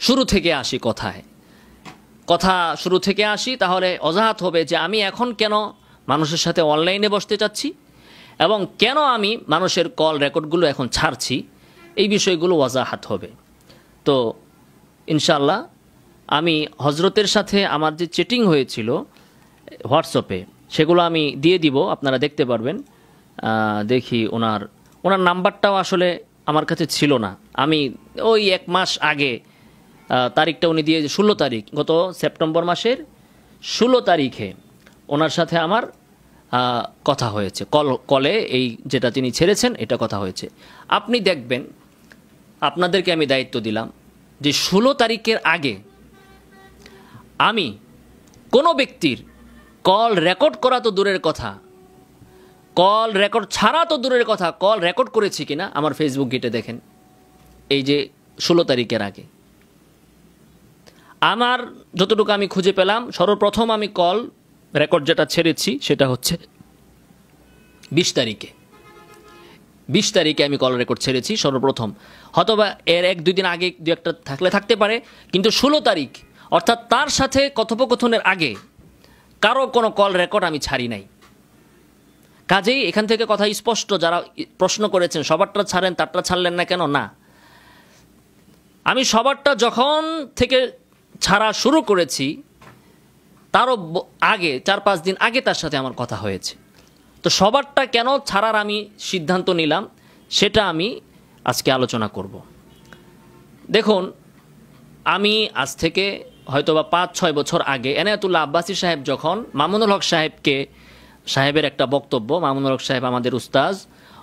শুরু থেকে আসি কথা শুরু থেকে আসি, তাহলে অজাহাত হবে যে আমি এখন কেন মানুষের সাথে অনলাইনে বসতে চাচ্ছি এবং কেন আমি মানুষের কল রেকর্ডগুলো এখন ছাড়ছি, এই বিষয়গুলো ওয়াজাহাত হবে। তো ইনশাআল্লাহ আমি হজরতের সাথে আমার যে চ্যাটিং হয়েছিল হোয়াটসঅ্যাপে, সেগুলো আমি দিয়ে দিব, আপনারা দেখতে পারবেন। দেখি ওনার নাম্বারটাও আসলে আমার কাছে ছিল না। আমি ওই 1 মাস আগে তারিখটা উনি দিয়ে 16 তারিখ, গত সেপ্টেম্বর মাসের 16 তারিখে ওনার সাথে আমার কথা হয়েছে, কলে এই যেটা তিনি ছেড়েছেন এটা কথা হয়েছে। আপনি দেখবেন, আপনাদেরকে আমি দায়িত্ব দিলাম যে 16 তারিখের আগে আমি কোনো ব্যক্তির কল রেকর্ড করা তো দূরের কথা, কল রেকর্ড ছাড়া তো দূরের কথা, কল রেকর্ড করেছি কিনা আমার ফেসবুক গেটে দেখেন। এই যে 16 তারিখের আগে আমার যতটুকু আমি খুঁজে পেলাম, সর্বপ্রথম আমি কল রেকর্ড যেটা ছেড়েছি সেটা হচ্ছে 20 তারিখে। 20 তারিখে আমি কল রেকর্ড ছেড়েছি সর্বপ্রথম, হয়তোবা এর 1-2 দিন আগে দু একটা থাকতে পারে, কিন্তু 16 তারিখ অর্থাৎ তার সাথে কথোপকথনের আগে কারো কোনো কল রেকর্ড আমি ছাড়ি নাই। কাজেই এখান থেকে কথা স্পষ্ট, যারা প্রশ্ন করেছেন সবারটা ছাড়েন তারটা ছাড়লেন না কেন, না, আমি সবারটা যখন থেকে ছাড়া শুরু করেছি তারও আগে 4-5 দিন আগে তার সাথে আমার কথা হয়েছে। তো সবারটা কেন ছাড়ার আমি সিদ্ধান্ত নিলাম সেটা আমি আজকে আলোচনা করব। দেখুন, আমি আজ থেকে হয়তোবা 5-6 বছর আগে এনায়েতুল্লাহ আব্বাসী সাহেব যখন মামুনুল হক সাহেবের একটা বক্তব্য, মামুনুল হক সাহেব আমাদের উস্তাজ,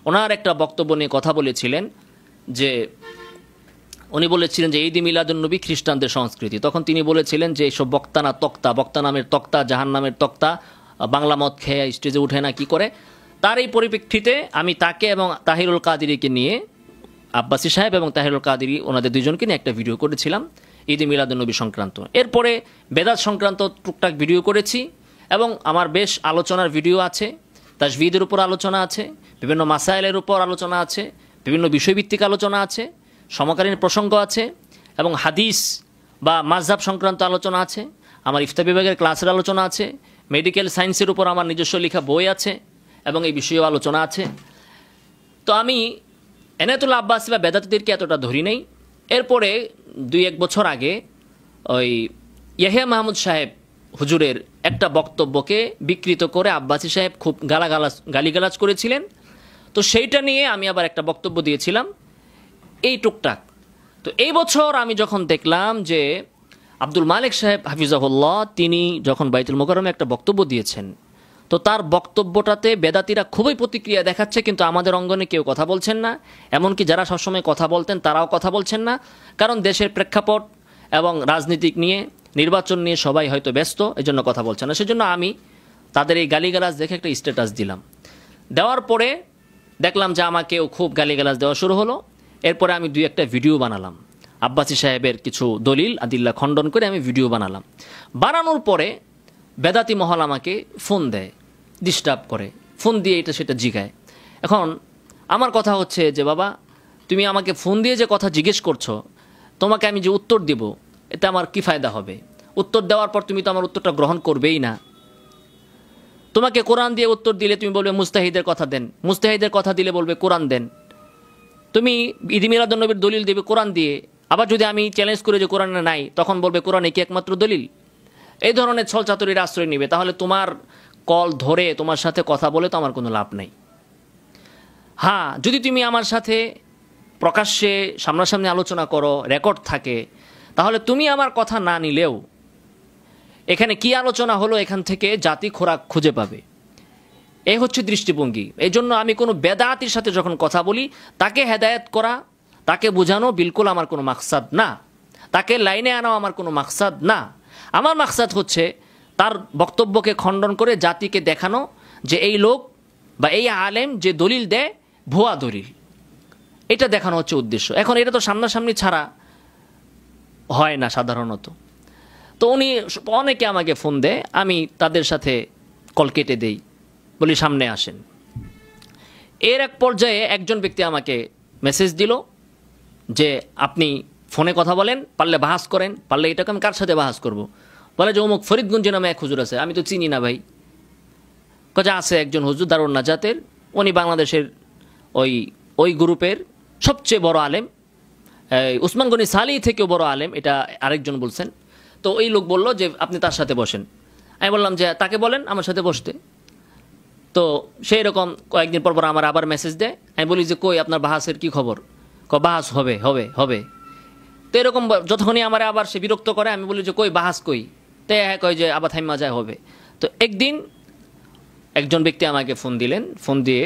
ওনার একটা বক্তব্য নিয়ে কথা বলেছিলেন যে উনি বলেছিলেন যে ঈদ মিলাদুন্নবী খ্রিস্টানদের সংস্কৃতি। তখন তিনি বলেছিলেন যে এইসব বক্তা নামের তক্তা, জাহান নামের তক্তা, বাংলা মদ খেয়ে স্টেজে উঠে না কি করে। তার এই পরিপ্রেক্ষিতে আমি তাকে এবং তাহিরুল কাদেরীকে নিয়ে, আব্বাসী সাহেব এবং তাহিরুল কাদেরী ওনাদের দুজনকে নিয়ে একটা ভিডিও করেছিলাম ঈদ মিলাদুন্নবী সংক্রান্ত। এরপরে বেদাত সংক্রান্ত টুকটাক ভিডিও করেছি এবং আমার বেশ আলোচনার ভিডিও আছে, তাজভিদের উপর আলোচনা আছে, বিভিন্ন মাসাইলের উপর আলোচনা আছে, বিভিন্ন বিষয়ভিত্তিক আলোচনা আছে, সমকালীন প্রসঙ্গ আছে এবং হাদিস বা মাযহাব সংক্রান্ত আলোচনা আছে, আমার ইফতা বিভাগের ক্লাসের আলোচনা আছে, মেডিকেল সায়েন্সের উপর আমার নিজস্ব লেখা বই আছে এবং এই বিষয়েও আলোচনা আছে। তো আমি এনায়েতুল্লাহ আব্বাসী বা বেদাতীদেরকে এতটা ধরি নেই। এরপরে 2-1 বছর আগে ওই ইয়াহিয়া মাহমুদ সাহেব হুজুরের একটা বক্তব্যকে বিকৃত করে আব্বাসী সাহেব খুব গালিগালাজ করেছিলেন। তো সেইটা নিয়ে আমি আবার একটা বক্তব্য দিয়েছিলাম এই টুকটাক। তো এই বছর আমি যখন দেখলাম যে আব্দুল মালিক সাহেব হাফিজাহুল্লাহ তিনি যখন বাইতুল মোকাররমে একটা বক্তব্য দিয়েছেন, তো তার বক্তব্যটাতে বেদাতিরা খুবই প্রতিক্রিয়া দেখাচ্ছে, কিন্তু আমাদের অঙ্গনে কেউ কথা বলছেন না। এমনকি যারা সবসময় কথা বলতেন তারাও কথা বলছেন না, কারণ দেশের প্রেক্ষাপট এবং রাজনীতিক নিয়ে, নির্বাচন নিয়ে সবাই হয়তো ব্যস্ত, এই জন্য কথা বলছেন না। সেজন্য আমি তাদের এই গালিগালাজ দেখে একটা স্ট্যাটাস দিলাম। দেওয়ার পরে দেখলাম যে আমাকেও খুব গালিগালাজ দেওয়া শুরু হলো। এরপরে আমি 2-1টা ভিডিও বানালাম, আব্বাসী সাহেবের কিছু দলিল আদিল্লা খণ্ডন করে আমি ভিডিও বানানোর পরে বেদাতি মহল আমাকে ফোন দেয়, ডিস্টার্ব করে, ফোন দিয়ে এটা সেটা জিগায়। এখন আমার কথা হচ্ছে যে বাবা, তুমি আমাকে ফোন দিয়ে যে কথা জিজ্ঞেস করছো, তোমাকে আমি যে উত্তর দেব এতে আমার কি ফায়দা হবে? উত্তর দেওয়ার পর তুমি তো আমার উত্তরটা গ্রহণ করবেই না। তোমাকে কোরআন দিয়ে উত্তর দিলে তুমি বলবে মুস্তাহিদের কথা দেন, মুস্তাহিদের কথা দিলে বলবে কোরআন দেন। তুমি ঈদ মিলাদুন্নবীর দলিল দেবে কোরআন দিয়ে, আবার যদি আমি চ্যালেঞ্জ করে যে কোরআনে নাই, তখন বলবে কোরআনে কি একমাত্র দলিল। এই ধরনের ছলচাতুরির আশ্রয় নিবে। তাহলে তোমার কল ধরে তোমার সাথে কথা বলে তো আমার কোনো লাভ নাই। হ্যাঁ, যদি তুমি আমার সাথে প্রকাশ্যে সামনাসামনি আলোচনা করো, রেকর্ড থাকে, তাহলে তুমি আমার কথা না নিলেও এখানে কি আলোচনা হলো এখান থেকে জাতি খোরাক খুঁজে পাবে। এই হচ্ছে দৃষ্টিভঙ্গি। এই জন্য আমি কোনো বেদাতির সাথে যখন কথা বলি, তাকে হেদায়েত করা, তাকে বোঝানো বিলকুল আমার কোনো মাকসাদ না, তাকে লাইনে আনাও আমার কোনো মাকসাদ না। আমার মাকসাদ হচ্ছে তার বক্তব্যকে খণ্ডন করে জাতিকে দেখানো যে এই লোক বা এই আলেম যে দলিল দেয় ভুয়া দলিল, এটা দেখানো হচ্ছে উদ্দেশ্য। এখন এটা তো সামনাসামনি ছাড়া হয় না সাধারণত। তো উনি অনেকে আমাকে ফোন দেয়, আমি তাদের সাথে কল কেটে দেই, বলি সামনে আসেন। এর এক পর্যায়ে একজন ব্যক্তি আমাকে মেসেজ দিল যে আপনি ফোনে কথা বলেন, পারলে বাহাস করেন, পারলে এটাকে আমি কার সাথে বাহাস করব। বলে যে অমুক ফরিদগঞ্জে নামে এক হুজুর আছে, আমি তো চিনি না ভাই। কাজে আছে একজন হুজুর দারুন নাজাতের, উনি বাংলাদেশের ওই গ্রুপের সবচেয়ে বড় আলেম, উসমান গনি সালি থেকেও বড় আলেম, এটা আরেকজন বলছেন। তো ওই লোক বলল যে আপনি তার সাথে বসেন। আমি বললাম যে তাকে বলেন আমার সাথে বসতে। তো সেই রকম কয়েকদিন পর পর আমার আবার মেসেজ দেয়। আমি বলি যে কই আপনার বাহাসের কি খবর? বাহাস হবে হবে হবে। তো এরকম যতক্ষণই আমার আবার সে বিরক্ত করে, আমি বলি যে কই বাহাস কই, তো হ্যাঁ কয় যে আবার থাইমা যায় হবে। তো একদিন একজন ব্যক্তি আমাকে ফোন দিলেন, ফোন দিয়ে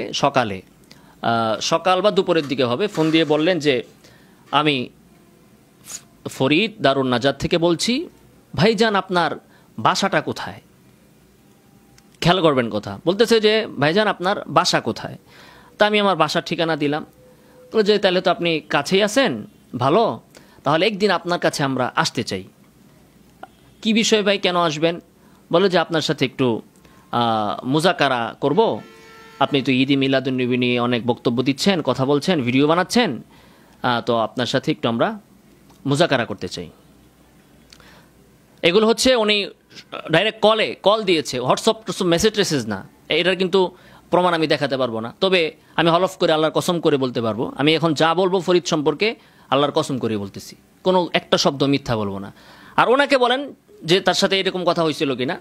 সকাল বা দুপুরের দিকে হবে, ফোন দিয়ে বললেন যে আমি ফরিদ দারুন নাজাত থেকে বলছি, ভাইজান আপনার বাসাটা কোথায়? খেয়াল করবেন কথা, বলতেছে যে ভাইজান আপনার বাসা কোথায়? তা আমি আমার বাসার ঠিকানা দিলাম। যে তাহলে তো আপনি কাছেই আছেন, ভালো, তাহলে একদিন আপনার কাছে আমরা আসতে চাই। কি বিষয় ভাই, কেন আসবেন? বলে যে আপনার সাথে একটু মুজাকারা করব। আপনি তো ঈদ মিলাদুন্নবী নিয়ে অনেক বক্তব্য দিচ্ছেন, কথা বলছেন, ভিডিও বানাচ্ছেন, তো আপনার সাথে একটু আমরা মুজাকারা করতে চাই। এগুলো হচ্ছে উনি ডাইরেক্ট কল দিয়েছে, হোয়াটসঅ্যাপ মেসেজ না। এটার কিন্তু প্রমাণ আমি দেখাতে পারবো না, তবে আমি হলফ করে আল্লাহর কসম করে বলতে পারবো, আমি এখন যা বলবো ফরিদ সম্পর্কে আল্লাহর কসম করে বলতেছি, কোনো একটা শব্দ মিথ্যা বলবো না। আর ওনাকে বলেন যে তার সাথে এরকম কথা হয়েছিল কিনা।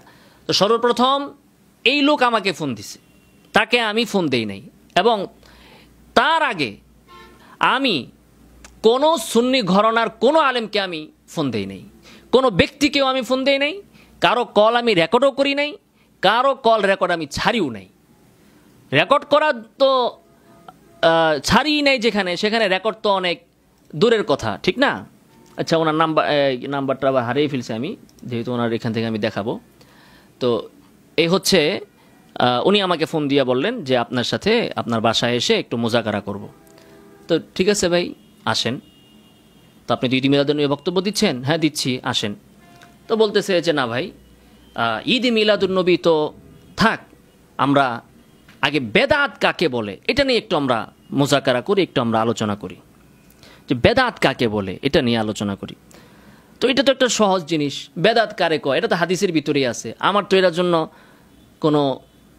তো সর্বপ্রথম এই লোক আমাকে ফোন দিছে, তাকে আমি ফোন দেই নাই, এবং তার আগে আমি কোনো সুন্নি ঘরানার কোনো আলেমকে আমি ফোন দেই নাই, কোনো ব্যক্তিকেও আমি ফোন দেই নাই, কারো কল আমি রেকর্ডও করি নাই, কারো কল রেকর্ড আমি ছাড়িও নাই। রেকর্ড করা তো ছাড়িই নাই, সেখানে রেকর্ড তো অনেক দূরের কথা, ঠিক না? আচ্ছা, ওনার নাম্বারটা আবার হারিয়ে ফেলছি আমি, যেহেতু ওনার এখান থেকে আমি দেখাবো। তো এই হচ্ছে উনি আমাকে ফোন দিয়ে বললেন যে আপনার সাথে আপনার বাসায় এসে একটু মুজাকারা করব। তো ঠিক আছে ভাই, আসেন। তো আপনি তো ঈদ মিলাদুন্নবী বক্তব্য দিচ্ছেন? হ্যাঁ দিচ্ছি, আসেন। তো বলতেছে যে না ভাই, ঈদ মিলাদুন্নবী তো থাক, আমরা আগে বেদাত কাকে বলে এটা নিয়ে একটু আমরা মুজাকারা করি, একটু আমরা আলোচনা করি, যে বেদাত কাকে বলে এটা নিয়ে আলোচনা করি। তো এটা তো একটা সহজ জিনিস, বেদাত কারে কয়, এটা তো হাদিসের ভিতরেই আছে। আমার তো এটার জন্য কোনো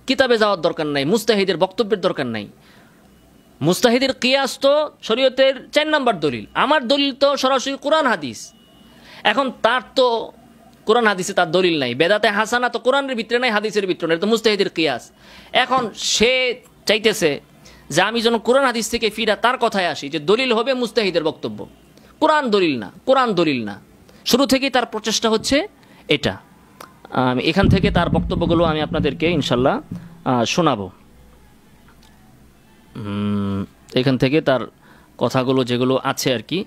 কিতাবে যাওয়ার দরকার নাই, মুস্তাহিদের বক্তব্যের দরকার নাই। মুস্তাহিদের কিয়াস তো শরীয়তের 4 নম্বর দলিল, আমার দলিল তো সরাসরি কোরআন হাদিস। এখন তার তো কোরআন হাদিসে তার দলিল নাই, বেদাতে হাসানা তো কোরআনের ভিতরে নাই, হাদিসের ভিতরে নাই, তো মুস্তাহিদের কিয়াস। এখন সে চাইতেছে যে আমি যেন কোরআন হাদিস থেকে ফিরা তার কথায় আসি, যে দলিল হবে মুস্তাহিদের বক্তব্য, কোরআন দলিল না। শুরু থেকেই তার প্রচেষ্টা হচ্ছে এটা। আমি এখান থেকে তার বক্তব্যগুলো আমি আপনাদেরকে ইনশাল্লাহ শোনাবো। এখান থেকে তার কথাগুলো যেগুলো আছে আর কি,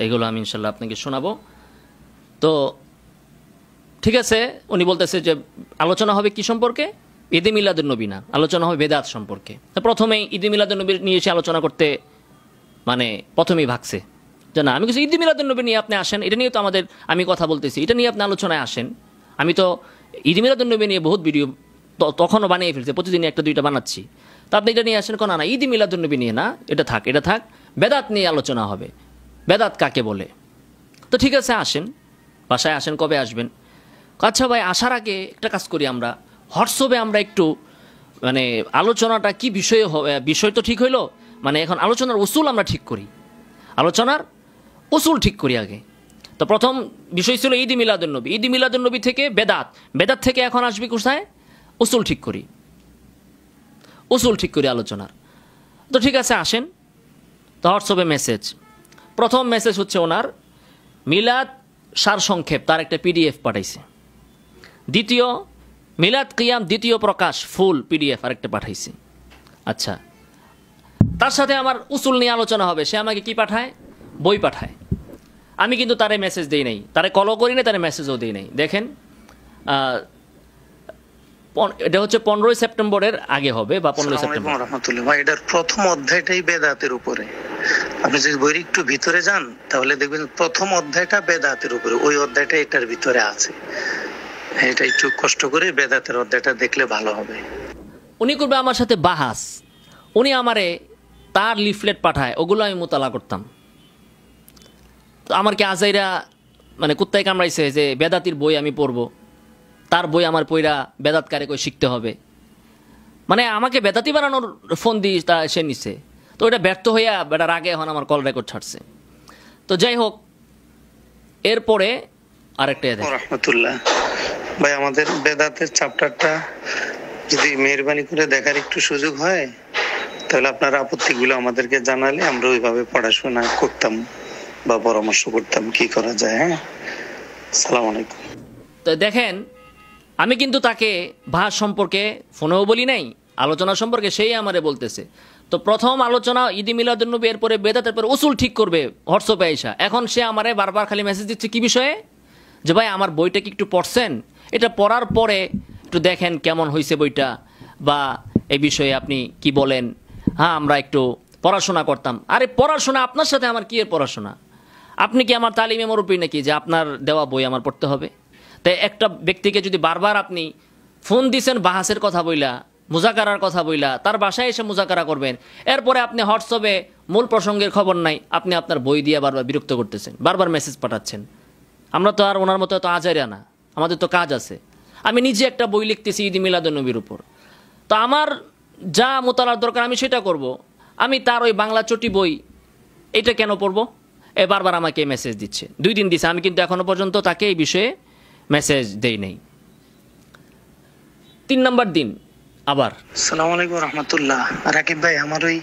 এগুলো আমি ইনশাল্লাহ আপনাকে শোনাবো। তো ঠিক আছে, উনি বলতেছে যে আলোচনা হবে কি সম্পর্কে? ঈদে মিলাদুন্নবী না, আলোচনা হবে বেদাত সম্পর্কে। প্রথমেই ঈদে মিলাদুন্নবী নিয়ে এসে আলোচনা করতে মানে প্রথমেই ভাগছে যে না, আমি কিছু ঈদে মিলাদুন্নবী নিয়ে আপনি আসেন, এটা নিয়ে তো আমি কথা বলতেছি, এটা নিয়ে আপনি আলোচনায় আসেন। আমি তো ঈদে মিলাদুন্নবী নিয়ে বহুত ভিডিও তখনও বানিয়ে ফেলছি, প্রতিদিন 1-2টা বানাচ্ছি। তো আপনি এটা নিয়ে আসেন, না না ঈদে মিলাদুন্নবী নিয়ে না, এটা থাক, বেদাত নিয়ে আলোচনা হবে, বেদাত কাকে বলে। তো ঠিক আছে, আসেন, বাসায় আসেন, কবে আসবেন? আচ্ছা ভাই, আসার আগে একটা কাজ করি, আমরা হোয়াটসঅ্যাপে আমরা একটু মানে আলোচনাটা কি বিষয় তো ঠিক হইলো, মানে এখন আলোচনার উসুল আমরা ঠিক করি, ঠিক করি আগে। তো প্রথম বিষয় ছিল ঈদ মিলাদুন্নবী, ঈদ মিলাদুন্নবী থেকে বেদাত থেকে এখন আসবে কোথায়? উসুল ঠিক করি আলোচনার। তো ঠিক আছে, আসেন। তো হোয়াটসঅ্যাপে প্রথম মেসেজ হচ্ছে ওনার মিলাদ সারসংক্ষেপ, তার একটা PDF পাঠাইছে। দ্বিতীয় মিলাদ কিয়াম দ্বিতীয় প্রকাশ ফুল PDF আরেকটা পাঠাইছে। আচ্ছা, তার সাথে আমার উসুল নিয়ে আলোচনা হবে, সে আমাকে কি পাঠায়? বই পাঠায়। আমি কিন্তু তারে মেসেজ দেই নাই, তারে কলও করি নাই, তারে মেসেজও দেই নাই। দেখেন, এটা হচ্ছে 15 সেপ্টেম্বরের আগে হবে, বা 15 সেপ্টেম্বর। ভাই, এটার প্রথম অধ্যায়টাই বেদাতের উপরে। আপনি যদি বইয়ের একটু ভিতরে যান তাহলে দেখবেন প্রথম অধ্যায়টা বেদাতের উপরে, ওই অধ্যায়টা এটার ভিতরে আছে। এটা একটু কষ্ট করে বেদাতের অধ্যায়টা দেখলে ভালো হবে। উনি করবে আমার সাথে বাহাস, উনি আমারে তার লিফলেট পাঠায়, ওগুলো আমি মোতালা করতাম। তো আমার কি আজাইরা মানে কুত্তায় কামড়াইছে যে বেদাতির বই আমি পড়বো, তার বই আমার পইরা বেদাত কারে কই শিখতে হবে, মানে আমাকে বেদাতি বানানোর ফোন দিয়ে তা সে নিছে। তো এটা ব্যর্থ হইয়া বেটার আগে এখন আমার কল রেকর্ড ছাড়ছে। তো যাই হোক, এরপরে আরেকটা রহমতুল্লাহ ভাই, আমাদের বেদাতের চ্যাপ্টারটা যদি মেহরবানি করে দেখার একটু সুযোগ হয় তাহলে আপনার আপত্তিগুলো আমাদেরকে জানালে আমরা ওইভাবে পড়াশোনা করতাম বা পরামর্শ করতাম কি করা যায়। হ্যাঁ, আসসালামু আলাইকুম। তো দেখেন, আমি কিন্তু তাকে ভাষ সম্পর্কে ফোনেও বলি নাই, আলোচনা সম্পর্কে সেই আমারে বলতেছে। তো প্রথম আলোচনা ঈদ মিলাদুন্নবী, এরপরে বেদাতের পরে উসুল ঠিক করবে হোয়াটসঅ্যাপে আইসা। এখন সে আমারে বারবার খালি মেসেজ দিচ্ছে কি বিষয়ে, যে ভাই আমার বইটা কি একটু পড়ছেন, এটা পড়ার পরে একটু দেখেন কেমন হয়েছে বইটা, বা এই বিষয়ে আপনি কি বলেন। হ্যাঁ, আমরা একটু পড়াশোনা করতাম। আরে পড়াশোনা আপনার সাথে আমার কি এর পড়াশোনা? আপনি কি আমার তালিমে মুরব্বি নাকি যে আপনার দেওয়া বই আমার পড়তে হবে? তাই একটা ব্যক্তিকে যদি বারবার আপনি ফোন দিছেন বাহাসের কথা বইলা, মুজাকারার কথা বইলা, তার বাসায় এসে মুজাকারা করবেন, এরপরে আপনি হোয়াটসঅ্যাপে মূল প্রসঙ্গের খবর নাই, আপনি আপনার বই দিয়ে বারবার বিরক্ত করতেছেন, বারবার মেসেজ পাঠাচ্ছেন। আমরা তো আর ওনার মতো এত আজারিয়া না, আমাদের তো কাজ আছে। আমি নিজে একটা বই লিখতেছি ঈদ মিলাদুন্নবীর উপর, তো আমার যা মোতালার দরকার আমি সেটা করব। আমি তার ওই বাংলা চটি বই এটা কেন পড়বো? বারবার আমাকে মেসেজ দিচ্ছে, 2 দিন দিছে, আমি কিন্তু এখনো পর্যন্ত তাকে এই বিষয়ে মেসেজ দেই নাই। 3 নম্বর দিন আবার আসসালামু আলাইকুম রহমতুল্লাহ। রাকিব ভাই, আমার ওই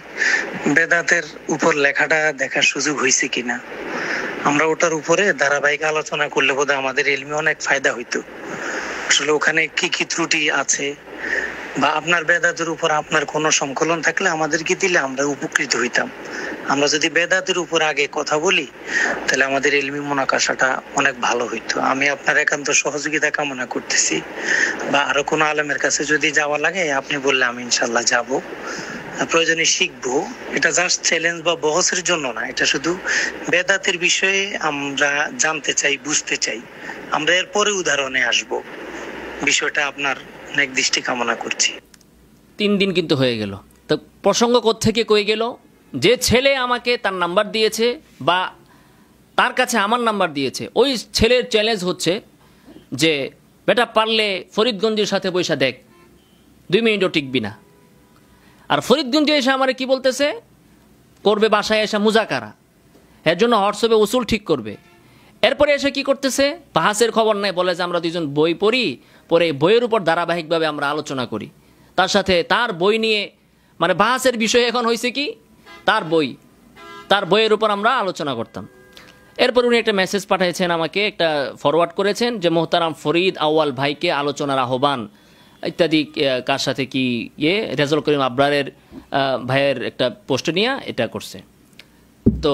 বেদাতের উপর লেখাটা দেখার সুযোগ হয়েছে কিনা, আমরা ওটার উপরে ধারাবাহিক আলোচনা করলে বোধহয় আমাদের ইলমে অনেক ফায়দা হইতো। আসলে ওখানে কি কি ত্রুটি আছে বা আপনার বেদাতের উপর আপনার কোনো সংকলন থাকলে আমাদেরকে দিলে আমরা উপকৃত হইতাম। আমরা যদি বেদাতের উপর আগে কথা বলি তাহলে আমাদের ইলমি মুনাকাশাটা অনেক ভালো হইতো। আমি আপনার একান্ত সহযোগিতা কামনা করতেছি, বা আরো কোনো আলেমের কাছে যদি যাওয়া লাগে আপনি বললে আমি ইনশাল্লাহ যাব, প্রয়োজনে শিখবো। এটা জাস্ট চ্যালেঞ্জ বা বহসের জন্য না, এটা শুধু বেদাতের বিষয়ে আমরা জানতে চাই, বুঝতে চাই। আমরা এরপরে উদাহরণে আসব। বিষয়টা আপনার অনেক দৃষ্টি কামনা করছি। 3 দিন কিন্তু হয়ে গেল। তো প্রসঙ্গ কোত্থেকে কই গেল? যে ছেলে আমাকে তার নাম্বার দিয়েছে বা তার কাছে আমার নাম্বার দিয়েছে, ওই ছেলের চ্যালেঞ্জ হচ্ছে যে বেটা পারলে ফরিদগঞ্জের সাথে বৈশা দেখ, 2 মিনিটও টিকবি না। আর ফরিদগঞ্জে এসে আমার কি বলতেছে, করবে বাসায় এসে মুজাকারা, এর জন্য হোয়াটসঅ্যাপে উসুল ঠিক করবে। এরপরে এসে কি করতেছে, বাহাসের খবর নাই, বলে যে আমরা 2জন বই পড়ি, পরে বইয়ের উপর ধারাবাহিকভাবে আমরা আলোচনা করি। তার সাথে তার বই নিয়ে, মানে বাহাসের বিষয় এখন হয়েছে কি, তার বইয়ের উপর আমরা আলোচনা করতাম। এরপর উনি একটা মেসেজ পাঠিয়েছেন আমাকে, একটা ফরওয়ার্ড করেছেন যে মোহতারাম ফরিদ আউয়াল ভাইকে আলোচনার আহ্বান ইত্যাদি, কার সাথে কি রেজাউল করিম আবরারের ভাইয়ের একটা পোস্ট নিয়ে এটা করছে। তো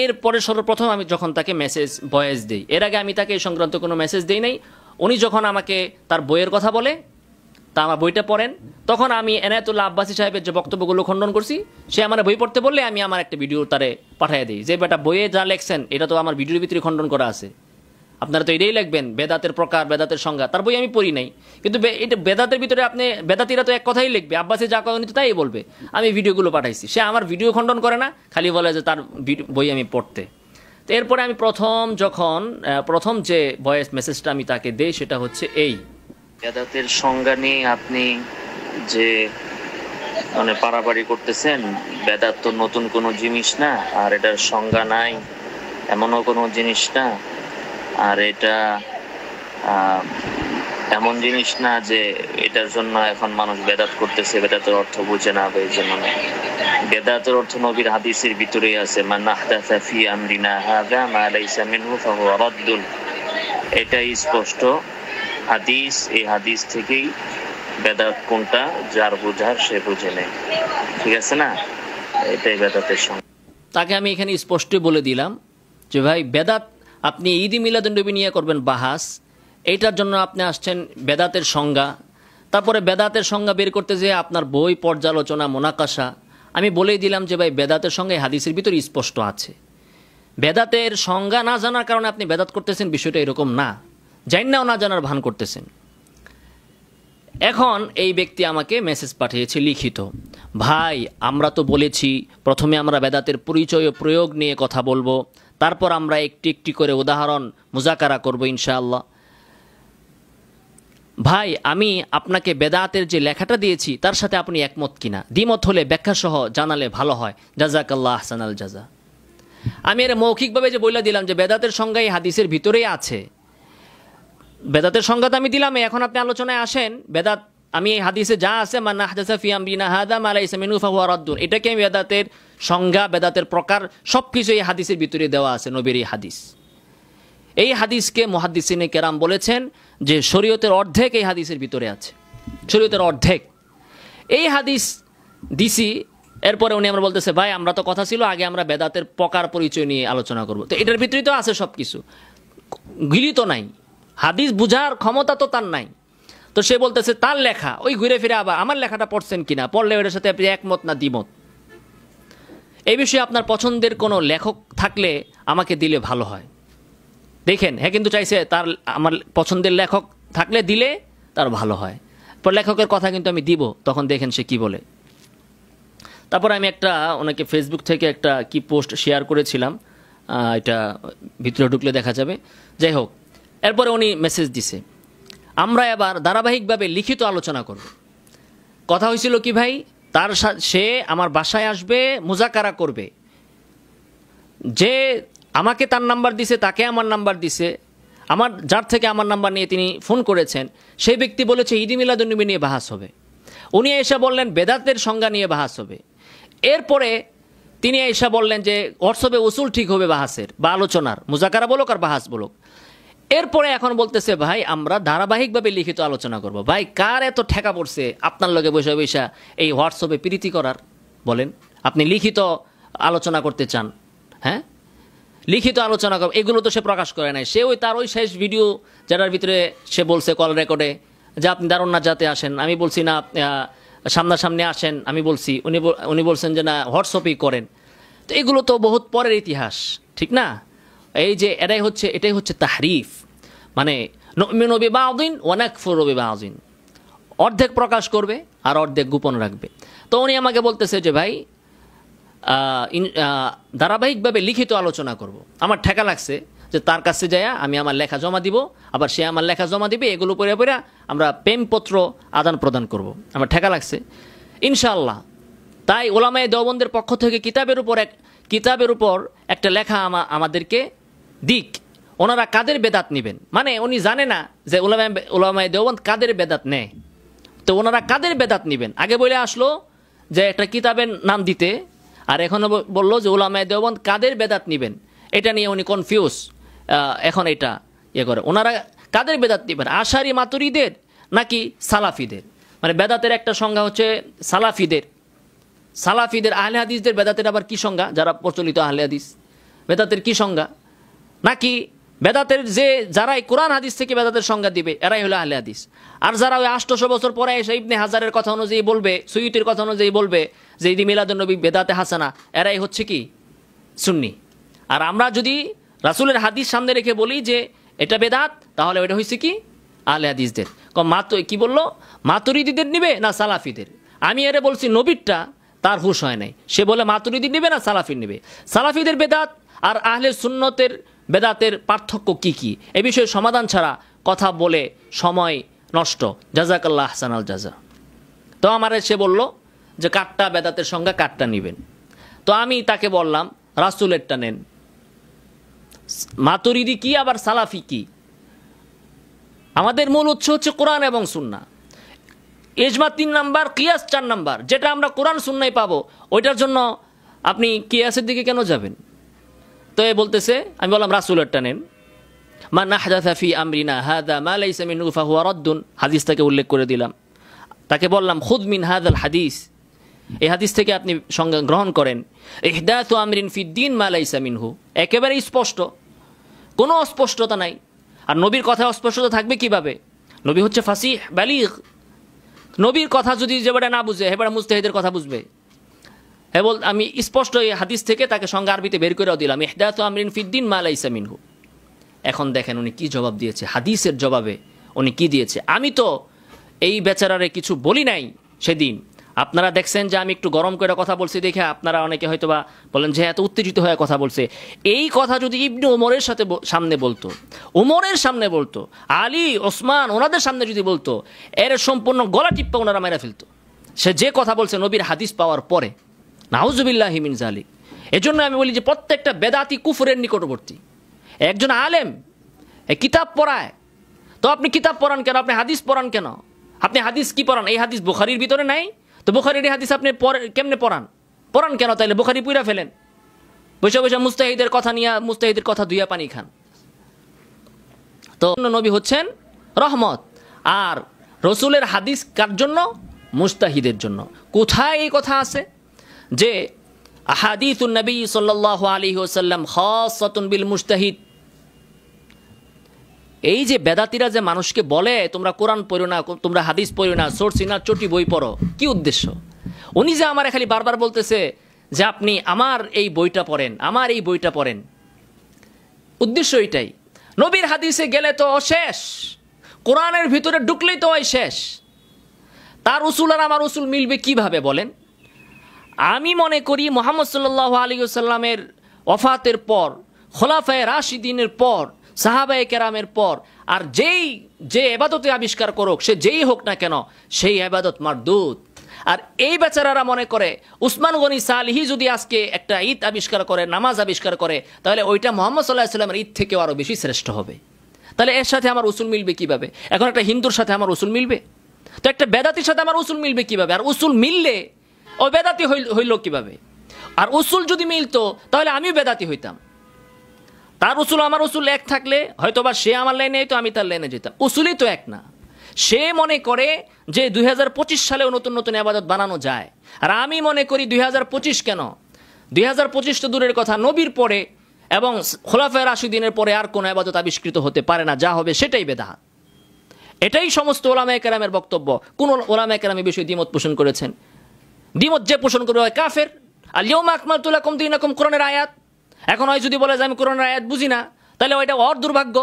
এরপরে সর্বপ্রথম আমি যখন তাকে মেসেজ ভয়েস দিই, এর আগে আমি তাকে এই সংক্রান্ত কোনো মেসেজ দিই নাই। উনি যখন আমাকে তার বইয়ের কথা বলে, তা আমার বইটা পড়েন, তখন আমি এনায়েতুল্লাহ আব্বাসী সাহেবের যে বক্তব্যগুলো খণ্ডন করছি, সে আমার বই পড়তে বললে আমি আমার একটা ভিডিও তারে পাঠিয়ে দিই, যে বেটা বইয়ে যা লেখছেন এটা তো আমার ভিডিওর ভিতরে খণ্ডন করা আছে, আপনারা তো এটাই লিখবেন, বেদাতের প্রকার, বেদাতের সংজ্ঞা। তার বই আমি পড়ি নাই, কিন্তু এটা বেদাতের ভিতরে আপনি, বেদাতিরা তো এক কথাই লিখবে, আব্বাসী যা কয় উনি তো তাই বলবে। আমি ভিডিওগুলো পাঠাইছি, সে আমার ভিডিও খণ্ডন করে না, খালি বলে যে তার বই আমি পড়তে। তো এরপরে আমি প্রথম যে ভয়েস মেসেজটা আমি তাকে দেই সেটা হচ্ছে এই, বেদাতের সংজ্ঞা নিয়ে আপনি যে মানে পারাপারি করতেছেন, বেদাত তো নতুন কোনো জিনিস না, আর এটার সংজ্ঞা নাই এমনও কোনো জিনিস না, আর এটা এমন জিনিস না যে এটার জন্য এখন মানুষ বেদাত করতেছে, বেদাতের অর্থ বুঝে না, এই জন্য বেদাতের অর্থ নবীর হাদিসের ভিতরেই আছে, মান আহদাসা ফি আমরিনা হাযা মা লাইসা মিনহু ফাহুয়া রাদ্দুন। এটাই স্পষ্ট হাদিস, এই হাদিস থেকেই বেদাত কোনটা যার বুঝার সে বুঝে নেয়, ঠিক আছে না? এটাই বেদাতের সংজ্ঞা। তাকে আমি এখানে স্পষ্ট বলে দিলাম যে ভাই বেদাত, আপনি ঈদ মিলাদুন্নবী নিয়ে করবেন বাহাস, এইটার জন্য আপনি আসছেন বেদাতের সংজ্ঞা, তারপরে বেদাতের সংজ্ঞা বের করতে যেয়ে আপনার বই পর্যালোচনা মোনাকাশা। আমি বলেই দিলাম যে ভাই বেদাতের সংজ্ঞা হাদিসের ভিতরে স্পষ্ট আছে, বেদাতের সংজ্ঞা না জানার কারণে আপনি বেদাত করতেছেন, বিষয়টা এরকম না, জান্নাও না জানার ভান করতেছেন। এখন এই ব্যক্তি আমাকে মেসেজ পাঠিয়েছে লিখিত, ভাই আমরা তো বলেছি প্রথমে আমরা বেদাতের পরিচয় ও প্রয়োগ নিয়ে কথা বলবো, তারপর আমরা একটি একটি করে উদাহরণ মুজাকারা করব ইনশাআল্লাহ। ভাই, আমি আপনাকে বেদাতের যে লেখাটা দিয়েছি তার সাথে আপনি একমত কিনা, দ্বিমত হলে ব্যাখ্যা সহ জানালে ভালো হয়। জাযাকাল্লাহ আহসানাল জাযা। আমি এর মৌখিকভাবে যে বলে দিলাম যে বেদাতের সংজ্ঞা এই হাদিসের ভিতরেই আছে, বেদাতের সংজ্ঞা তো আমি দিলাম। এখন আপনি আলোচনায় আসেন। বেদাত আমি এই হাদিসে যা আছে মান আহদাসা ফি আমরিনা হাযা মা লাইসা মিনহু ফাহুয়া রাদ্দুন, এটাকে আমি বেদাতের সংজ্ঞা, বেদাতের প্রকার সবকিছু এই হাদিসের ভিতরে দেওয়া আছে, নবীর এই হাদিস। এই হাদিসকে মুহাদ্দিসিনে কেরাম বলেছেন যে শরীয়তের অর্ধেক এই হাদিসের ভিতরে আছে, শরীয়তের অর্ধেক। এই হাদিস দিছি, এরপরে উনি আমরা বলতেছে ভাই আমরা তো কথা ছিল আগে আমরা বেদাতের প্রকার পরিচয় নিয়ে আলোচনা করব। তো এটার ভিতরেই তো আছে সব কিছু, গিলি তো নাই, হাদিস বুঝার ক্ষমতা তো তার নাই। তো সে বলতেছে তার লেখা, ওই ঘুরে ফিরে আবার আমার লেখাটা পড়ছেন কিনা, পড়লে ওটার সাথে আপনি একমত না দ্বিমত। এই বিষয়ে আপনার পছন্দের কোনো লেখক থাকলে আমাকে দিলে ভালো হয়। দেখেন, হ্যাঁ কিন্তু চাইছে তার আমার পছন্দের লেখক থাকলে দিলে তার ভালো হয়। পর লেখকের কথা কিন্তু আমি দিব, তখন দেখেন সে কি বলে। তারপর আমি একটা ওনাকে ফেসবুক থেকে একটা কি পোস্ট শেয়ার করেছিলাম, এটা ভিতরে ঢুকলে দেখা যাবে। যাই হোক, এরপরে উনি মেসেজ দিছে আমরা এবার ধারাবাহিকভাবে লিখিত আলোচনা করব। কথা হয়েছিল কি ভাই, তার সে আমার বাসায় আসবে, মুজাকারা করবে। যে আমাকে তার নাম্বার দিছে, তাকে আমার নাম্বার দিছে, আমার যার থেকে আমার নাম্বার নিয়ে তিনি ফোন করেছেন, সেই ব্যক্তি বলেছে ঈদে মিলাদুন্নবী নিয়ে বাহাস হবে। উনি এসে বললেন বেদাতের সংজ্ঞা নিয়ে বাহাস হবে। এরপরে তিনি এসে বললেন যে হোয়াটসঅ্যাপে উসুল ঠিক হবে বাহাসের বা আলোচনার, মুজাকারা বলুক আর বাহাস বলুক। এরপরে এখন বলতেছে ভাই আমরা ধারাবাহিকভাবে লিখিত আলোচনা করব। ভাই কার এত ঠেকা পড়ছে আপনার লগে বসে বসে এই হোয়াটসঅ্যাপে প্রীতি করার? বলেন, আপনি লিখিত আলোচনা করতে চান? হ্যাঁ, লিখিত আলোচনা করব, এগুলো তো সে প্রকাশ করে নাই। সে ওই তার ওই শেষ ভিডিও যেটার ভিতরে সে বলছে কল রেকর্ডে যে আপনি দারুণ না যাতে আসেন, আমি বলছি না সামনাসামনি আসেন, আমি বলছি, উনি বলছেন যে না হোয়াটসঅ্যাপেই করেন। তো এগুলো তো বহুত পরের ইতিহাস, ঠিক না? এই যে এটাই হচ্ছে তাহরিফ, মানে নুমিনু বিবাযিন ওয়া নাকফুরু বিবাযিন, অর্ধেক প্রকাশ করবে আর অর্ধেক গোপন রাখবে। তো উনি আমাকে বলতেছে যে ভাই ধারাবাহিকভাবে লিখিত আলোচনা করব। আমার ঠেকা লাগছে যে তার কাছে যাইয়া আমি আমার লেখা জমা দিব, আবার সে আমার লেখা জমা দিবে, এগুলো পড়ে পড়ে আমরা প্রেমপত্র আদান প্রদান করব। আমার ঠেকা লাগছে ইনশাআল্লাহ। তাই উলামায়ে দেওবন্দের পক্ষ থেকে কিতাবের উপর একটা লেখা আমাদেরকে দিক, ওনারা কাদের বেদাত নেবেন। মানে উনি জানে না যে উলামায়ে দেওবন্দ কাদের বেদাত নেয়, তো ওনারা কাদের বেদাত নেবেন আগে বলে আসলো যে একটা কিতাবের নাম দিতে, আর এখনও বললো যে উলামায়ে দেওবন্দ কাদের বেদাত নেবেন, এটা নিয়ে উনি কনফিউজ। এখন এটা করে ওনারা কাদের বেদাত নেবেন, আশারি মাতুরিদের নাকি সালাফিদের? মানে বেদাতের একটা সংজ্ঞা হচ্ছে সালাফিদের আহলে হাদিসদের বেদাতের আবার কি সংজ্ঞা, যারা প্রচলিত আহলে হাদিস বেদাতের কি সংজ্ঞা, নাকি বেদাতের যে যারাই কোরআন হাদিস থেকে বেদাতের সংজ্ঞা দিবে এরাই হলো আহলে হাদিস। আর যারা ওই 800 বছর পরে এসে ইবনে হাজারের কথা অনুযায়ী বলবে, সুয়ুতির কথা অনুযায়ী বলবে যে ঈদে মিলাদুন্নবী বেদাতে হাসানা, এরাই হচ্ছে কি সুন্নি। আর আমরা যদি রাসূলের হাদিস সামনে রেখে বলি যে এটা বেদাত, তাহলে ওটা হচ্ছে কি আহলে হাদিসদের। কি বললো, মাতুরিদিদের নিবে না সালাফিদের? আমি এরে বলছি নবীরটা তার হুশ হয় নাই, সে বলে মাতুরিদি নিবে না সালাফির নিবে। সালাফিদের বেদাত আর আহলে সুন্নতের বেদাতের পার্থক্য কি কি, এ বিষয়ে সমাধান ছাড়া কথা বলে সময় নষ্ট। জাযাকাল্লাহ আহসানাল জাযা। তো আমার সে বলল যে কাটটা বেদাতের সংজ্ঞা কাটটা নেবেন। তো আমি তাকে বললাম রাসূলেরটা নেন। মাতুরিদি কি আবার সালাফি কি? আমাদের মূল উৎস হচ্ছে কোরআন এবং সুন্নাহ। ইজমা 3 নাম্বার, কিয়াস 4 নাম্বার। যেটা আমরা কোরআন সুন্নাহয় পাবো ওইটার জন্য আপনি কিয়াসের দিকে কেন যাবেন? তো এ বলতেছে, আমি বললাম রাসূলেরটা নেন। মান আহদাসা ফি আমরিনা হাযা মা লাইসা মিনহু ফাহুয়া রাদ্দুন, হাদিসটাকে উল্লেখ করে দিলাম। তাকে বললাম খুদ মিন হাযাল হাদিস, এই হাদিস থেকে আপনি সংজ্ঞা গ্রহণ করেন। ইহদাসু আমরিন ফিদ্দিন মা লাইসা মিনহু, একেবারে স্পষ্ট, কোনো অস্পষ্টতা নাই। আর নবীর কথা অস্পষ্টতা থাকবে কিভাবে? নবী হচ্ছে ফাসিহ বালিগ। নবীর কথা যদি যেবারে না বুঝে হেবারে মুজতাহিদের কথা বুঝবে। আমি স্পষ্ট এই হাদিস থেকে তাকে সংজ্ঞা আরবিতে বের করেও দিলাম, ইহদাসু আমরিন ফিদ্দিন মা লাইসা মিনহু। এখন দেখেন উনি কি জবাব দিয়েছে, হাদিসের জবাবে উনি কি দিয়েছে। আমি তো এই বেচারারে কিছু বলি নাই সেদিন, আপনারা দেখছেন যে আমি একটু গরম করে কথা বলছি দেখে আপনারা অনেকে হয়তোবা বলেন যে এত উত্তেজিত হয়ে কথা বলছে। এই কথা যদি ইবনে ওমরের সামনে বলতো, ওমরের সামনে বলতো, আলী ওসমান ওনাদের সামনে যদি বলতো, এর সম্পূর্ণ গলা টিপ্পা ওনারা মেরে ফেলতো। সে যে কথা বলছে নবীর হাদিস পাওয়ার পরে, নাউজুবিল্লাহি মিন যালিক। এজন্য আমি বলি যে প্রত্যেকটা বেদাতি কুফরের নিকটবর্তী। একজন আলেম কিতাব পড়ায়, তো আপনি কিতাব পড়ান কেন? আপনি হাদিস পড়ান কেন? আপনি হাদিস কি পড়ান? এই হাদিস বুখারীর ভিতরে নাই, তো বুখারীর হাদিস আপনি কেমনে পড়ান কেন? তাইলে বুখারী পুইরা ফেলেন, বসে বসে মুস্তাহিদের কথা নিয়ে মুস্তাহিদের কথা দুইয়া পানি খান। তো নবী হচ্ছেন রহমত, আর রসুলের হাদিস কার জন্য? মুস্তাহিদের জন্য। কোথায় এই কথা আছে যে আহাদিসুন নবী সাল্লাল্লাহু আলাইহি ওয়াসাল্লাম খাসাতুন বিল মুস্তাহিদ? এই যে বেদাতিরা যে মানুষকে বলে তোমরা কোরআন পড়ো না, তোমরা হাদিস পড়ো না, সোর্সিনা চটি বই পড়ো, কি উদ্দেশ্য? উনি যে আমার খালি বারবার বলতেছে যে আপনি আমার এই বইটা পড়েন, আমার এই বইটা পড়েন, উদ্দেশ্য এটাই। নবীর হাদিসে গেলে তো অশেষ, কোরআনের ভিতরে ঢুকলেই তো হয় শেষ। তার উসুল আর আমার উসুল মিলবে কিভাবে বলেন? আমি মনে করি মুহাম্মদ সাল্লাল্লাহু আলাইহি ওয়াসাল্লামের ওফাতের পর, খোলাফায়ে রাশিদিনের পর, সাহাবায়ে কেরামের পর আর যে ইবাদতে আবিষ্কার করুক, সে যেই হোক না কেন, সেই ইবাদত মারদুদ। আর এই বেচারারা মনে করে উসমান গনি সালিহি যদি আজকে একটা ঈদ আবিষ্কার করে, নামাজ আবিষ্কার করে, তাহলে ওইটা মুহাম্মদ সাল্লাল্লাহু আলাইহি ওয়াসাল্লামের ঈদ থেকেও আরও বেশি শ্রেষ্ঠ হবে। তাহলে এর সাথে আমার উসুল মিলবে কিভাবে? এখন একটা হিন্দুর সাথে আমার উসুল মিলবে, তো একটা বেদাতির সাথে আমার উসুল মিলবে কিভাবে? আর উসুল মিললে ওই বেদাতি হইল কিভাবে? আর উসুল যদি মিলতো তাহলে আমিও বেদাতি হইতাম। তার উসুল আমার উসুল এক থাকলে হয়তোবা সে আমার লাইনে যেত, আমি তার লাইনে যেতাম। উসুলই তো এক না। সে মনে করে যে 2025 সালেও নতুন নতুন ইবাদত বানানো যায়, আর আমি মনে করি 2025 কেন, 2025 তো দূরের কথা, নবীর পরে এবং খোলাফায়ে রাশিদিনের পরে আর কোনো ইবাদত আবিষ্কৃত হতে পারে না, যা হবে সেটাই বেদাত। এটাই সমস্ত ওলামায়ে কেরামের বক্তব্য। কোন ওলামায়ে কেরাম এই বিষয়ে দ্বিমত পোষণ করেছেন? দ্বিমত যে পোষণ করবে হয় কাফের। আল ইয়াউমা আকমালতু লাকুম দীনাকুম, কোরআনের আয়াত। এখন হয় যদি বলে যে আমি কোরআনের আয়াত বুঝি না, তাহলে ওইটা ওর দুর্ভাগ্য,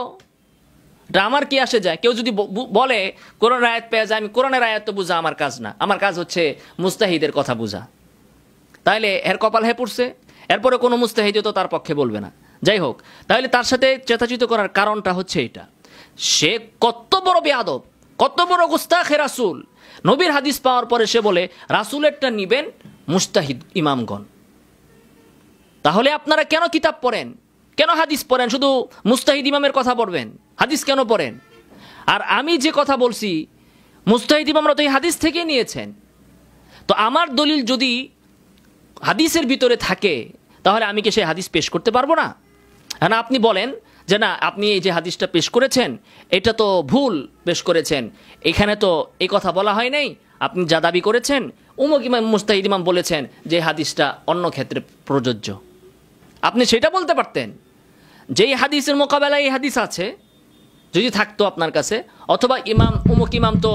এটা আমার কি আসে যায়? কেউ যদি বলে কোরআনের আয়াত পেয়ে যায়, আমি কোরআনের আয়াত তো বুঝা আমার কাজ না, আমার কাজ হচ্ছে মুস্তাহিদের কথা বুঝা, তাহলে এর কপাল হে পড়ছে। এরপরে কোনো মুস্তাহিদ তো তার পক্ষে বলবে না। যাই হোক, তাহলে তার সাথে চেতাচিত করার কারণটা হচ্ছে এটা, সে কত বড় বেয়াদব, কত বড় গুস্তাখে রাসূল। নবীর হাদিস পাওয়ার পরে সে বলে রাসূলেরটা নিবেন মুস্তাহিদ ইমামগণ। তাহলে আপনারা কেন কিতাব পড়েন, কেন হাদিস পড়েন? শুধু মুস্তাহিদ ইমামের কথা পড়বেন, হাদিস কেন পড়েন? আর আমি যে কথা বলছি মুস্তাহিদ ইমামরা তো এই হাদিস থেকে নিয়েছেন। তো আমার দলিল যদি হাদিসের ভিতরে থাকে তাহলে আমি কি সেই হাদিস পেশ করতে পারবো না? না, আপনি বলেন যে না, আপনি এই যে হাদিসটা পেশ করেছেন এটা তো ভুল পেশ করেছেন, এখানে তো এই কথা বলা হয় নাই, আপনি যা দাবি করেছেন উমুক ইমাম মুস্তাহিদ ইমাম বলেছেন যে হাদিসটা অন্য ক্ষেত্রে প্রযোজ্য। আপনি সেটা বলতে পারতেন, যেই হাদিসের মোকাবেলায় এই হাদিস আছে যদি থাকতো আপনার কাছে, অথবা ইমাম উমুক ইমাম তো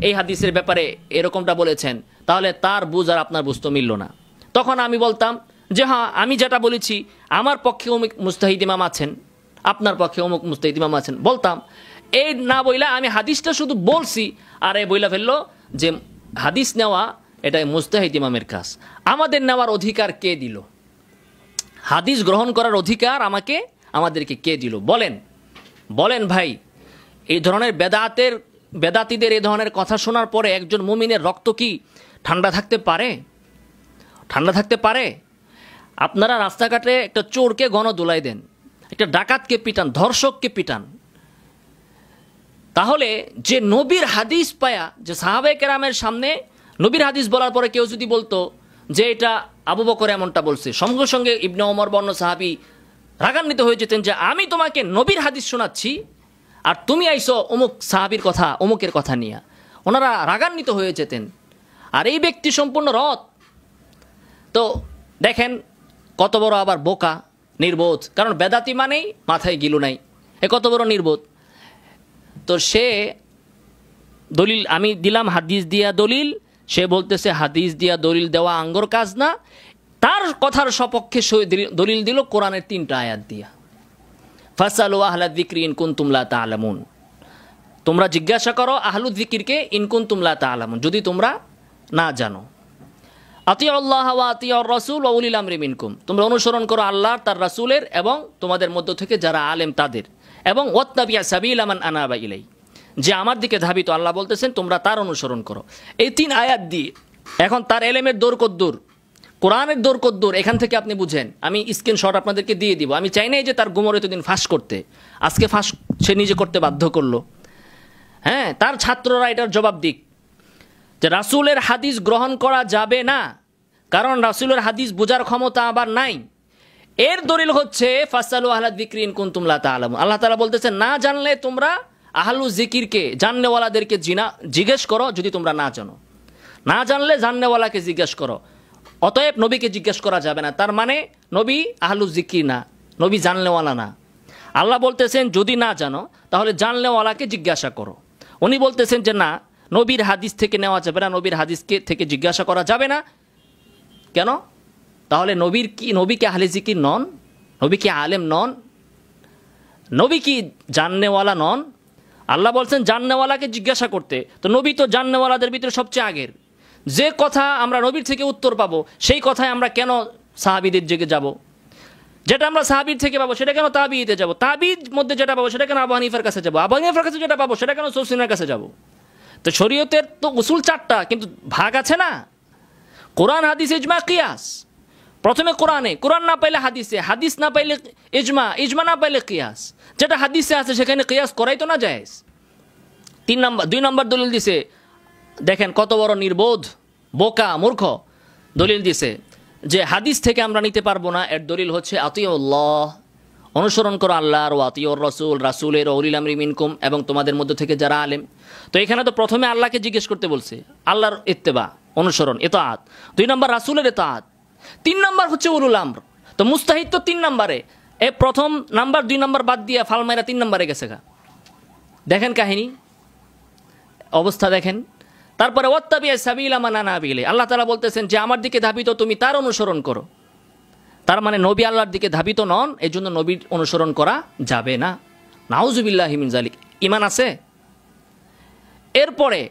এই হাদিসের ব্যাপারে এরকমটা বলেছেন, তাহলে তার বুঝ আর আপনার বুঝ তো মিলল না। তখন আমি বলতাম যে হ্যাঁ, আমি যেটা বলেছি আমার পক্ষে অমুক মুস্তাহিদ ইমাম আছেন, আপনার পক্ষে অমুক মুস্তাহিদ ইমাম আছেন, বলতাম। এই না বইলা আমি হাদিসটা শুধু বলছি, আর এই বইলা ফেললো যে হাদিস নেওয়া এটাই মুস্তাহিদ ইমামের কাজ। আমাদের নেওয়ার অধিকার কে দিল? হাদিস গ্রহণ করার অধিকার আমাদেরকে কে দিল? বলেন ভাই, এই ধরনের বেদাতিদের এই ধরনের কথা শোনার পরে একজন মুমিনের রক্ত কি ঠান্ডা থাকতে পারে? ঠান্ডা থাকতে পারে? আপনারা রাস্তাঘাটে একটা চোরকে গণদোলাই দেন, একটা ডাকাতকে পিটান, ধর্ষককে পিটান, তাহলে যে নবীর হাদিস পায়া, যে সাহাবায়ে কেরামের সামনে নবীর হাদিস বলার পরে কেউ যদি বলতো যে এটা আবু বকর এমনটা বলছে, সঙ্গে সঙ্গে ইবনে ওমর বর্ণ সাহাবী রাগান্বিত হয়ে যেতেন যে আমি তোমাকে নবীর হাদিস শোনাচ্ছি আর তুমি আইসো অমুক সাহাবীর কথা, অমুকের কথা নিয়ে। ওনারা রাগান্বিত হয়ে যেতেন। আর এই ব্যক্তি সম্পূর্ণ রদ। তো দেখেন কত বড় আবার বোকা, নির্বোধ, কারণ বেদাতি মানেই মাথায় গিলু নাই, এ কত বড় নির্বোধ। তো সে দলিল আমি দিলাম হাদিস দিয়া দলিল, সে বলতেছে হাদিস দিয়া দলিল দেওয়া আঙ্গর কাজ না। তার কথার সপক্ষে দলিল দিল কোরআনের 3টা আয়াত দিয়া, ফাসালু আহলা যিকরি ইন কুনতুম লা তা'লামুন, তোমরা জিজ্ঞাসা করো আহলু যিকিরকে ইন কুনতুম লা তা'লামুন, যদি তোমরা না জানো। আতিউল্লাহ ওয়া আতিউর রাসূল ওয়া উলিল আমরি মিনকুম, তোমরা অনুসরণ করো আল্লাহর, তার রাসূলের এবং তোমাদের মধ্য থেকে যারা আলেম তাদের, এবং ওয়াত্তাবিয়া সাবিলা মান আনাবা ইলাই, যে আমার দিকে ধাবিত, আল্লাহ বলতেছেন তোমরা তার অনুসরণ করো। এই 3 আয়াত দিয়ে এখন তার এলেমের দৌড় কদ্দুর, কোরআনের দৌড় কদ্দুর, এখান থেকে আপনি বুঝেন। আমি স্ক্রিনশট আপনাদেরকে দিয়ে দিব। আমি চাই নাই যে তার গুমর এতদিন ফাঁস করতে, আজকে ফাঁস সে নিজে করতে বাধ্য করলো। হ্যাঁ, তার ছাত্ররা এটার জবাব দিক যে রাসূলের হাদিস গ্রহণ করা যাবে না, কারণ রাসূলের হাদিস বোঝার ক্ষমতা আবার নাই। এর দলিল হচ্ছে ফাসালু আহলা যিকরি ইন কুনতুম লা তা'লামুন। আল্লাহ তাআলা বলতেছেন না জানলে তোমরা আহলু যিকিরকে, জাননেওয়ালাদেরকে জিজ্ঞেস করো যদি তোমরা না জানো। না জানলে জাননেওয়ালাকে জিজ্ঞেস করো। অতএব নবীকে জিজ্ঞেস করা যাবে না, তার মানে নবী আহলু যিকির না, নবী জাননেওয়ালা না। আল্লাহ বলতেছেন যদি না জানো তাহলে জাননেওয়ালাকে জিজ্ঞাসা করো। উনি বলতেছেন যে না, নবীর হাদিস থেকে নেওয়া যাবে না, নবীর হাদিসকে থেকে জিজ্ঞাসা করা যাবে না। কেন? তাহলে নবী কি আহলে যিকির নন? নবী কি আলেম নন? নবী কি জাননেওয়ালা নন? আল্লাহ বলছেন জাননেওয়ালাকে জিজ্ঞাসা করতে। তো নবী তো জাননেওয়ালাদের ভিতরে সবচেয়ে আগের। যে কথা আমরা নবীর থেকে উত্তর পাবো সেই কথায় আমরা কেন সাহাবীদের দিকে যাব? যেটা আমরা সাহাবীর থেকে পাবো সেটা কেন তাবিঈতে যাব? তাবিঈর মধ্যে যেটা পাবো সেটা কেন আবু হানিফার কাছে যাব? আবু হানিফার কাছে যেটা পাবো সেটা কেন সুফিয়ানের কাছে যাব? তো শরীয়তের তো উসুল 4টা, কিন্তু ভাগ আছে না। কোরআন, হাদিস, ইজমা, কিয়াস। প্রথমে কোরআন না পাইলে হাদিসে, হাদিস না পাইলে ইজমা, ইজমা না পাইলে কিয়াস। যেটা হাদিসে আছে সেখানে কিয়াস করাই তো না জায়েজ। 2 নম্বর দলিল দিছে, দেখেন কত বড় নির্বোধ, বোকা, মূর্খ দলিল দিছে যে হাদিস থেকে আমরা নিতে পারবো না। এর দলিল হচ্ছে আতিউল্লাহ, অনুসরণ করো আল্লাহর, ওয়া আতিউর রাসূল, রাসূলের, ওয়া উলিল আমরি মিনকুম, এবং তোমাদের মধ্য থেকে যারা আলেম। তো এখানে তো প্রথমে আল্লাহকে জিজ্ঞেস করতে বলছে, আল্লাহর ইত্তেবা, অনুসরণ, ইতাআত। 2 নম্বর রাসূলের ইতাআত। 3 নম্বর হচ্ছে উলুল আমর। তো মুস্তাহিদ তো 3 নম্বরে, এ প্রথম নাম্বার 2 নম্বর বাদ দিয়ে ফালমাইরা 3 নম্বরে গেছে গা। দেখেন কাহিনী, অবস্থা দেখেন। তারপরে ওয়াত্তাবিয়া সাবিলা মান আনাবা ইলাই, আল্লাহ তাআলা বলতেছেন যে আমার দিকে ধাবিত তুমি তার অনুসরণ করো। তার মানে নবী আল্লাহর দিকে ধাবিত নন, এই জন্য নবীর অনুসরণ করা যাবে না। নাউজুবিল্লাহি মিন যালিক। ঈমান আছে? এরপরে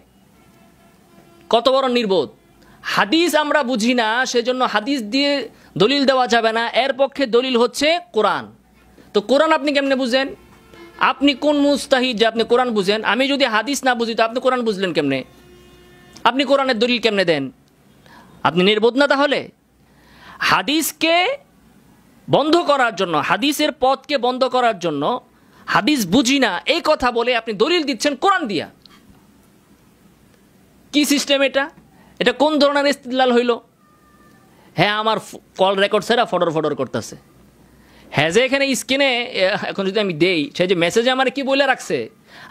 কত বড় নির্বোধ, হাদিস আমরা বুঝি না সেজন্য হাদিস দিয়ে দলিল দেওয়া যাবে না। এর পক্ষে দলিল হচ্ছে কোরআন। তো কোরআন আপনি কেমনে বুঝেন? আপনি কোন মুস্তাহিদ যে আপনি কোরআন বুঝেন? আমি যদি হাদিস না বুঝি তো আপনি কোরআন বুঝলেন কেমনে? আপনি কোরআনের দলিল কেমনে দেন? আপনি নির্বোধ না? তাহলে হাদিসকে বন্ধ করার জন্য, হাদিসের পথকে বন্ধ করার জন্য, হাদিস বুঝি না এই কথা বলে আপনি দলিল দিচ্ছেন কোরআন দিয়া। কি সিস্টেম এটা? এটা কোন ধরনের ইস্তিদলাল হইল? হ্যাঁ, আমার কল রেকর্ড সেরা ফডর করতেছে। হ্যাঁ, যে এখানে স্ক্রিনে এখন যদি আমি দেই, সে যে মেসেজে আমার কি বলে রাখছে,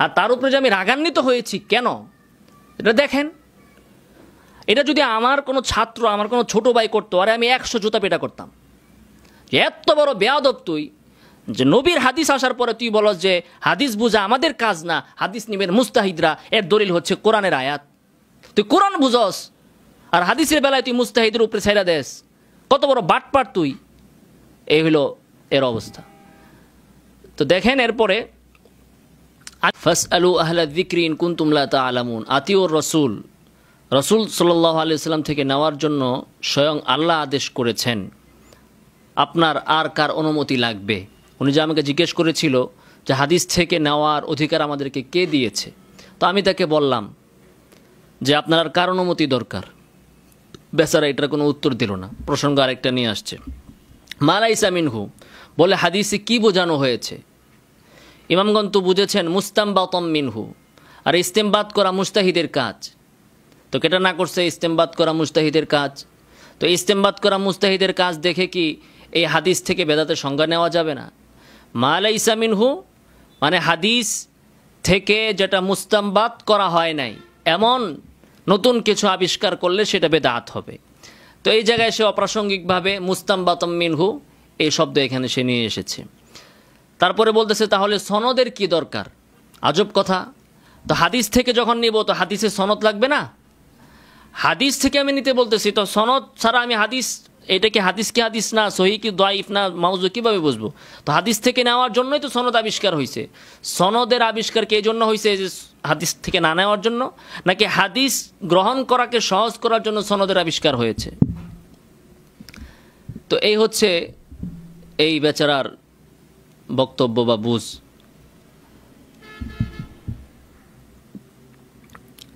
আর তার উপরে যে আমি রাগান্বিত হয়েছি কেন, এটা দেখেন। এটা যদি আমার কোনো ছাত্র, আমার কোনো ছোট ভাই করতো, আরে আমি 100 জুতা পেটা করতাম। এত বড় বেয়াদব তুই, যে নবীর হাদিস আসার পরে তুই বলস যে হাদিস বুঝা আমাদের কাজ না, হাদিস নিবেন মুস্তাহিদরা, এর দলিল হচ্ছে কোরআনের আয়াত। তুই কোরআন বুঝস আর হাদিসের বেলায় তুই মুস্তাহিদের উপরে ছাইরা দেস। কত বড় বাটপার তুই! এই হলো এর অবস্থা। তো দেখেন এরপরে ফাসআলু আহলা যিকরি ইন কুনতুম লা তা'লামুন, আতিউর রাসূল, রাসূল সাল্লাল্লাহু আলাইহি ওয়াসাল্লাম থেকে নেওয়ার জন্য স্বয়ং আল্লাহ আদেশ করেছেন। আপনার আর কার অনুমতি লাগবে? উনি যে আমাকে জিজ্ঞেস করেছিল যে হাদিস থেকে নেওয়ার অধিকার আমাদেরকে কে দিয়েছে, তো আমি তাকে বললাম যে আপনার আর কার অনুমতি দরকার? বেচারা এটার কোনো উত্তর দিল না। প্রসঙ্গ আরেকটা নিয়ে আসছে, মা লাইসা মিনহু, বলে হাদিসে কি বোঝানো হয়েছে? ইমামগণ তো বুঝেছেন মুস্তামবাতাম মিনহু, আর ইস্তেমবাত করা মুস্তাহিদের কাজ। তো কেটা না করছে ইস্তেমবাত করা মুস্তাহিদের কাজ? তো ইস্তেমবাত করা মুস্তাহিদের কাজ দেখে কি এই হাদিস থেকে বেদাতের সংজ্ঞা নেওয়া যাবে না? মা লাইসা মিনহু মানে হাদিস থেকে যেটা মুস্তামবাত করা হয় নাই, এমন নতুন কিছু আবিষ্কার করলে সেটা বেদাত হবে। তো এই জায়গায় সে অপ্রাসঙ্গিকভাবে মুস্তামবাতাম মিনহু এই শব্দ এখানে সে নিয়ে এসেছে। তারপরে বলতেছে তাহলে সনদের কি দরকার? আজব কথা। তো হাদিস থেকে যখন নিব তো হাদিসে সনদ লাগবে না? হাদিস থেকে আমি নিতে বলতেছি, তো সনদ ছাড়া আমি হাদিস, এটা কি হাদিস কি হাদিস না, সহি কি দাইফ না মাউজু, কীভাবে বুঝবো? তো হাদিস থেকে নেওয়ার জন্যই তো সনদ আবিষ্কার হয়েছে। সনদের আবিষ্কার কি এই জন্য হয়েছে যে হাদিস থেকে না নেওয়ার জন্য, নাকি হাদিস গ্রহণ করাকে সহজ করার জন্য সনদের আবিষ্কার হয়েছে? তো এই হচ্ছে এই বেচারার বক্তব্য বা বুঝ।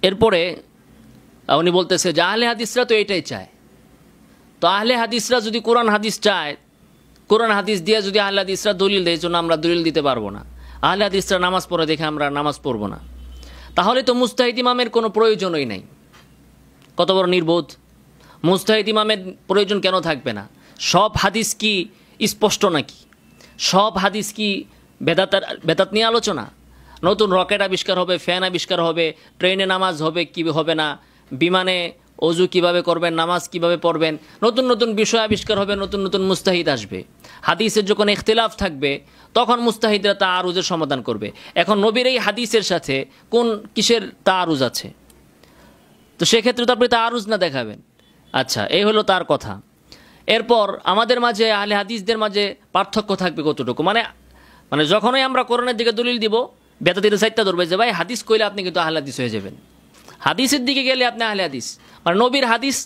এরপরে উনি বলতেছে যে আহলে হাদিসরা তো এটাই চায়। তো আহলে হাদিসরা যদি কোরআন হাদিস চায়, কোরআন হাদিস দিয়ে যদি আহলে হাদিসরা দলিল দেয়, জন্য আমরা দলিল দিতে পারবো না। আহলে হাদিসরা নামাজ পড়ে দেখে আমরা নামাজ পড়বো না, তাহলে তো মুস্তাহিদ ইমামের কোনো প্রয়োজনই নাই। কত বড় নির্বোধ! মুস্তাহিদ ইমামের প্রয়োজন কেন থাকবে না? সব হাদিস কি স্পষ্ট নাকি? সব হাদিস কি বেদাত নিয়ে আলোচনা? নতুন রকেট আবিষ্কার হবে, ফ্যান আবিষ্কার হবে, ট্রেনে নামাজ হবে কি হবে না, বিমানে অজু কিভাবে করবেন, নামাজ কিভাবে পড়বেন, নতুন নতুন বিষয় আবিষ্কার হবে, নতুন নতুন মুস্তাহিদ আসবে। হাদিসের যখন ইখতিলাফ থাকবে তখন মুস্তাহিদরা তাআরুজের সমাধান করবে। এখন নবীর এই হাদিসের সাথে কোন কিসের তাআরুজ আছে? তো সেক্ষেত্রে তো আপনি তাআরুজ না দেখাবেন। আচ্ছা, এই হলো তার কথা। এরপর আমাদের মাঝে আহলে হাদিসদের মাঝে পার্থক্য থাকবে কতটুকু, মানে যখনই আমরা কোরআনের দিকে দলিল দিব, বেদাতিরা সাইটটা ধরবে যে ভাই হাদিস কইলে আপনি কিন্তু আহলে হাদিস হয়ে যাবেন, হাদিসের দিকে গেলে আপনি আহলে হাদিস। মানে নবীর হাদিস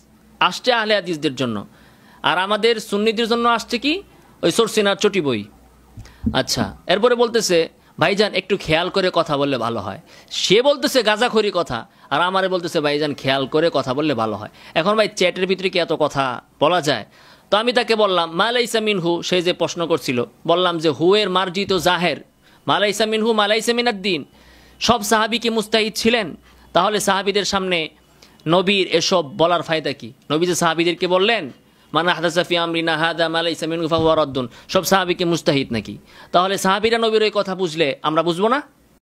আসছে আহলে হাদিসদের জন্য, আর আমাদের সুন্নিদের জন্য আসছে কি ওই সরসিনার চটি বই। আচ্ছা, এরপরে বলতেছে ভাইজান একটু খেয়াল করে কথা বললে ভালো হয়। সে বলতেছে গাঁজাখড়ি কথা, আর আমারে বলতেছে ভাইজান খেয়াল করে কথা বললে ভালো হয়। এখন ভাই চ্যাটের ভিতরে কি এত কথা বলা যায়? তো আমি তাকে বললাম মালাইসা মিনহু, সে যে প্রশ্ন করছিল, বললাম যে হুয়ের মার্জিত জাহের, মালাইসা মিনহু মালাইসা মিনাদ দ্বীন। সব সাহাবী কি মুস্তাহিদ ছিলেন? তাহলে সাহাবীদের সামনে নবীর এসব বলার ফায়দা কি? নবী যে সাহাবীদেরকে বললেন মান আহদাসা ফি আমরিনা হাযা মা লাইসা মিনহু ফাহুয়া রাদ্দুন, সব সাহাবী কি মুস্তাহিদ নাকি? তাহলে সাহাবীরা নবীর এই কথা বুঝলে আমরা বুঝবো না?